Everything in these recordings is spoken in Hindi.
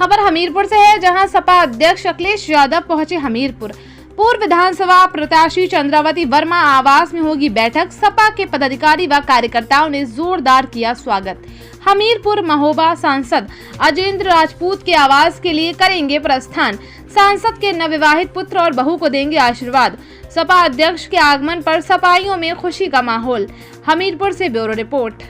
खबर हमीरपुर से है, जहां सपा अध्यक्ष अखिलेश यादव पहुंचे हमीरपुर। पूर्व विधानसभा प्रत्याशी चंद्रावती वर्मा आवास में होगी बैठक। सपा के पदाधिकारी व कार्यकर्ताओं ने जोरदार किया स्वागत। हमीरपुर महोबा सांसद अजेंद्र राजपूत के आवास के लिए करेंगे प्रस्थान। सांसद के नवविवाहित पुत्र और बहू को देंगे आशीर्वाद। सपा अध्यक्ष के आगमन पर सपाइयों में खुशी का माहौल। हमीरपुर से ब्यूरो रिपोर्ट।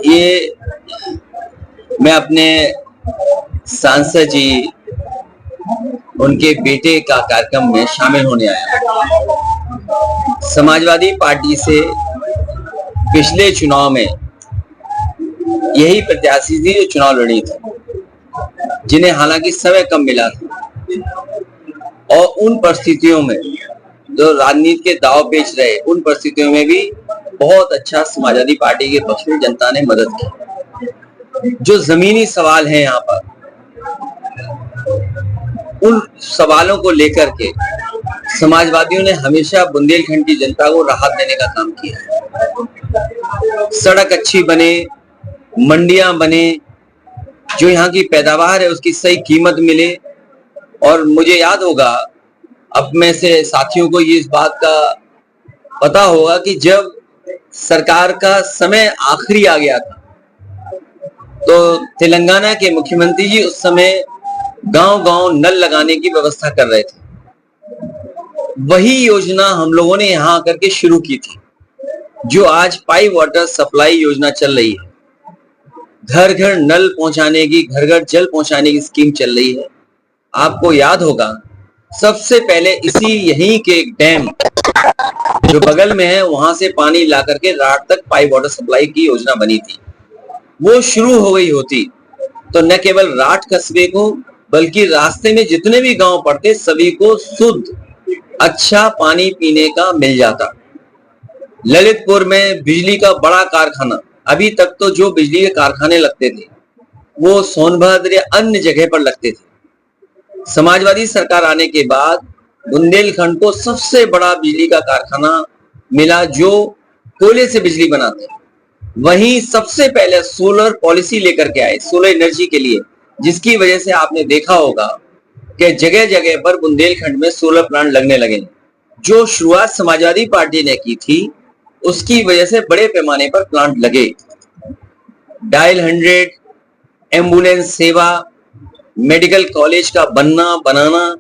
ये मैं अपने सांसद जी उनके बेटे का कार्यक्रम में शामिल होने आया। समाजवादी पार्टी से पिछले चुनाव में यही प्रत्याशी थी जो चुनाव लड़ी थी, जिन्हें हालांकि समय कम मिला था और उन परिस्थितियों में जो राजनीति के दाव पेच रहे, उन परिस्थितियों में भी बहुत अच्छा समाजवादी पार्टी के पक्ष में जनता ने मदद की। जो जमीनी सवाल हैं यहाँ पर, उन सवालों को लेकर के समाजवादियों ने हमेशा बुंदेलखंड की जनता को राहत देने का काम किया है। सड़क अच्छी बने, मंडियां बने, जो यहाँ की पैदावार है उसकी सही कीमत मिले। और मुझे याद होगा, अब में से साथियों को ये इस बात का पता होगा कि जब सरकार का समय आखिरी आ गया था तो तेलंगाना के मुख्यमंत्री जी उस समय गांव-गांव नल लगाने की व्यवस्था कर रहे थे। वही योजना हम लोगों ने यहां आकर के शुरू की थी, जो आज पाइप वाटर सप्लाई योजना चल रही है। घर घर नल पहुंचाने की, घर घर जल पहुंचाने की स्कीम चल रही है। आपको याद होगा, सबसे पहले इसी यहीं के डैम जो बगल में है, वहां से पानी ला करके राट तक पाइप वाटर सप्लाई की योजना बनी थी। वो शुरू हो गई होती तो न केवल राट कस्बे को बल्कि रास्ते में जितने भी गांव पड़ते सभी को शुद्ध अच्छा पानी पीने का मिल जाता। ललितपुर में बिजली का बड़ा कारखाना, अभी तक तो जो बिजली के कारखाने लगते थे वो सोनभद्र या अन्य जगह पर लगते थे। समाजवादी सरकार आने के बाद बुंदेलखंड को सबसे बड़ा बिजली का कारखाना मिला जो कोयले से बिजली बनाते। वहीं सबसे पहले सोलर पॉलिसी लेकर के आए, सोलर एनर्जी के लिए, जिसकी वजह से आपने देखा होगा कि जगह जगह पर बुंदेलखंड में सोलर प्लांट लगने लगे। जो शुरुआत समाजवादी पार्टी ने की थी उसकी वजह से बड़े पैमाने पर प्लांट लगे। डायल 100, एम्बुलेंस सेवा, मेडिकल कॉलेज का बनाना,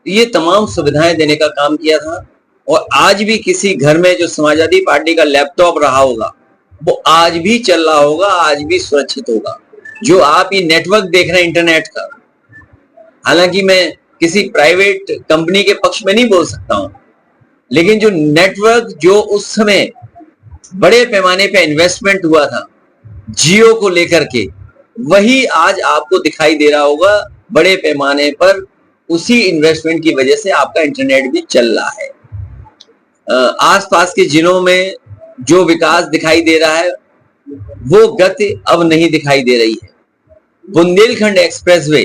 ये तमाम सुविधाएं देने का काम किया था। और आज भी किसी घर में जो समाजवादी पार्टी का लैपटॉप रहा होगा वो आज भी चल रहा होगा, आज भी सुरक्षित होगा। जो आप ये नेटवर्क देख रहे हैं इंटरनेट का, हालांकि मैं किसी प्राइवेट कंपनी के पक्ष में नहीं बोल सकता हूं, लेकिन जो नेटवर्क जो उस समय बड़े पैमाने पे इन्वेस्टमेंट हुआ था जियो को लेकर के, वही आज आपको दिखाई दे रहा होगा बड़े पैमाने पर। उसी इन्वेस्टमेंट की वजह से आपका इंटरनेट भी चल रहा है। आसपास के जिलों में जो विकास दिखाई दे रहा है वो गति अब नहीं दिखाई दे रही है। बुंदेलखंड एक्सप्रेसवे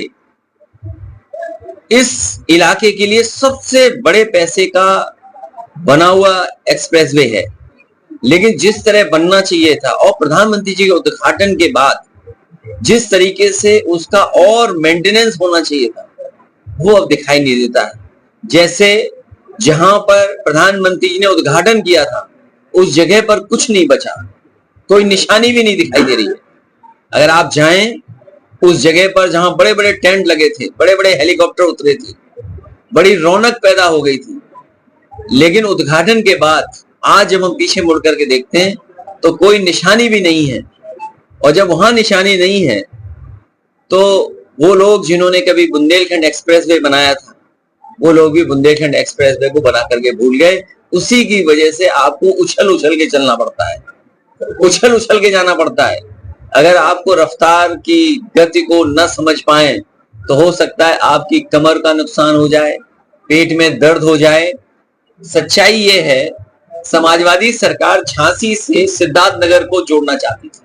इस इलाके के लिए सबसे बड़े पैसे का बना हुआ एक्सप्रेसवे है, लेकिन जिस तरह बनना चाहिए था और प्रधानमंत्री जी के उद्घाटन के बाद जिस तरीके से उसका और मेंटेनेंस होना चाहिए था वो अब दिखाई नहीं देता है। जैसे जहां पर प्रधानमंत्री जी ने उद्घाटन किया था उस जगह पर कुछ नहीं बचा, कोई निशानी भी नहीं दिखाई दे रही है। अगर आप जाएं उस जगह पर जहां बड़े बड़े टेंट लगे थे, बड़े बड़े हेलीकॉप्टर उतरे थे, बड़ी रौनक पैदा हो गई थी, लेकिन उद्घाटन के बाद आज जब हम पीछे मुड़ करके देखते हैं तो कोई निशानी भी नहीं है। और जब वहां निशानी नहीं है तो वो लोग जिन्होंने कभी बुंदेलखंड एक्सप्रेसवे बनाया था वो लोग भी बुंदेलखंड एक्सप्रेसवे को बना करके भूल गए। उसी की वजह से आपको उछल उछल के चलना पड़ता है, उछल उछल के जाना पड़ता है। अगर आपको रफ्तार की गति को न समझ पाए तो हो सकता है आपकी कमर का नुकसान हो जाए, पेट में दर्द हो जाए। सच्चाई ये है, समाजवादी सरकार झांसी से सिद्धार्थनगर को जोड़ना चाहती थी,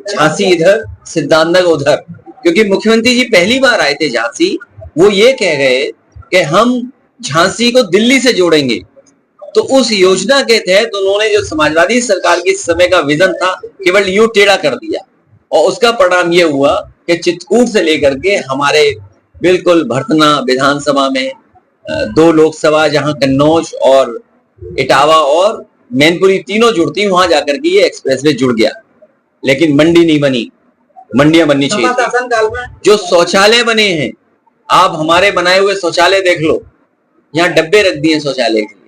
झांसी इधर सिद्धार्थनगर उधर, क्योंकि मुख्यमंत्री जी पहली बार आए थे झांसी। वो ये कह गए कि हम झांसी को दिल्ली से जोड़ेंगे। तो उस योजना के तहत उन्होंने जो समाजवादी सरकार की समय का विजन था केवल यूं टेढ़ा कर दिया, और उसका परिणाम यह हुआ कि चित्रकूट से लेकर के हमारे बिल्कुल भरतना विधानसभा में 2 लोकसभा, जहां कन्नौज और इटावा और मैनपुरी तीनों जुड़ती, वहां जाकर के ये एक्सप्रेसवे जुड़ गया। लेकिन मंडी नहीं बनी, मंडियां बननी चाहिए। जो शौचालय बने हैं, आप हमारे बनाए हुए शौचालय देख लो, यहाँ डब्बे रख दिए शौचालय के लिए।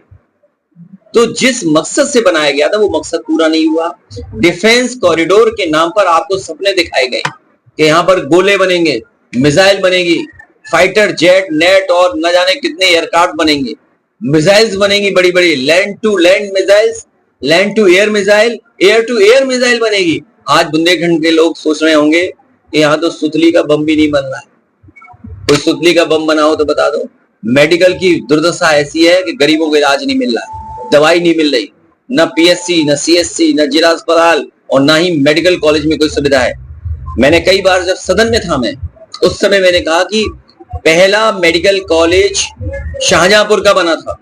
तो जिस मकसद से बनाया गया था वो मकसद पूरा नहीं हुआ। डिफेंस कॉरिडोर के नाम पर आपको सपने दिखाए गए कि यहाँ पर गोले बनेंगे, मिसाइल बनेगी, फाइटर जेट, नेट और न जाने कितने एयरक्राफ्ट बनेंगे, मिसाइल्स बनेंगी बड़ी बड़ी, land to land missiles, land to air missile, air to air missile बनेगी। आज बुंदेलखंड के लोग सोच रहे होंगे कि यहाँ तो सुतली का बम भी नहीं बन रहा है। कोई सुतली का बम बना हो तो बता दो। मेडिकल की दुर्दशा ऐसी है कि गरीबों को इलाज नहीं मिल रहा है, दवाई नहीं मिल रही, न पीएससी, न सीएससी, न जिला अस्पताल, और ना ही मेडिकल कॉलेज में कोई सुविधा है। मैंने कई बार जब सदन में था, मैं उस समय मैंने कहा कि पहला मेडिकल कॉलेज शाहजहांपुर का बना था,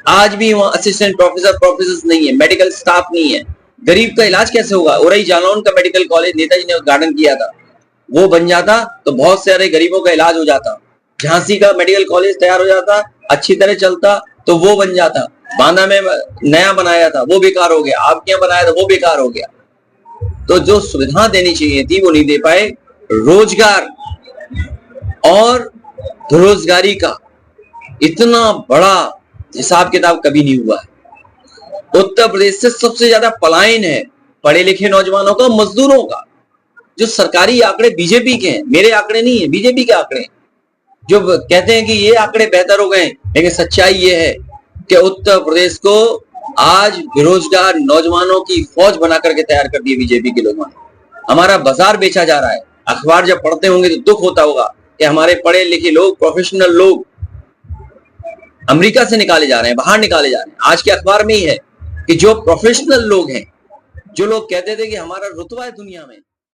आज भी वहां असिस्टेंट प्रोफेसर नहीं है, मेडिकल स्टाफ नहीं है। गरीब का इलाज कैसे होगा? उरई जालौन का मेडिकल कॉलेज नेताजी ने उद्घाटन किया था, वो बन जाता तो बहुत सारे गरीबों का इलाज हो जाता। झांसी का मेडिकल कॉलेज तैयार हो जाता, अच्छी तरह चलता तो वो बन जाता। बांदा में नया बनाया था, वो बेकार हो गया। आपके यहाँ बनाया था, वो बेकार हो गया। तो जो सुविधा देनी चाहिए थी वो नहीं दे पाए। रोजगार और बेरोजगारी का इतना बड़ा हिसाब किताब कभी नहीं हुआ है। उत्तर प्रदेश से सबसे ज्यादा पलायन है पढ़े लिखे नौजवानों का, मजदूरों का। जो सरकारी आंकड़े बीजेपी के हैं, मेरे आंकड़े नहीं है, बीजेपी के आंकड़े, जो कहते हैं कि ये आंकड़े बेहतर हो गए, लेकिन सच्चाई ये है कि उत्तर प्रदेश को आज बेरोजगार नौजवानों की फौज बना करके तैयार कर दी बीजेपी के लोगों ने। हमारा बाजार बेचा जा रहा है। अखबार जब पढ़ते होंगे तो दुख होता होगा कि हमारे पढ़े लिखे लोग, प्रोफेशनल लोग अमेरिका से निकाले जा रहे हैं, बाहर निकाले जा रहे हैं। आज के अखबार में ही है कि जो प्रोफेशनल लोग हैं, जो लोग कहते थे कि हमारा रुतबा है दुनिया में,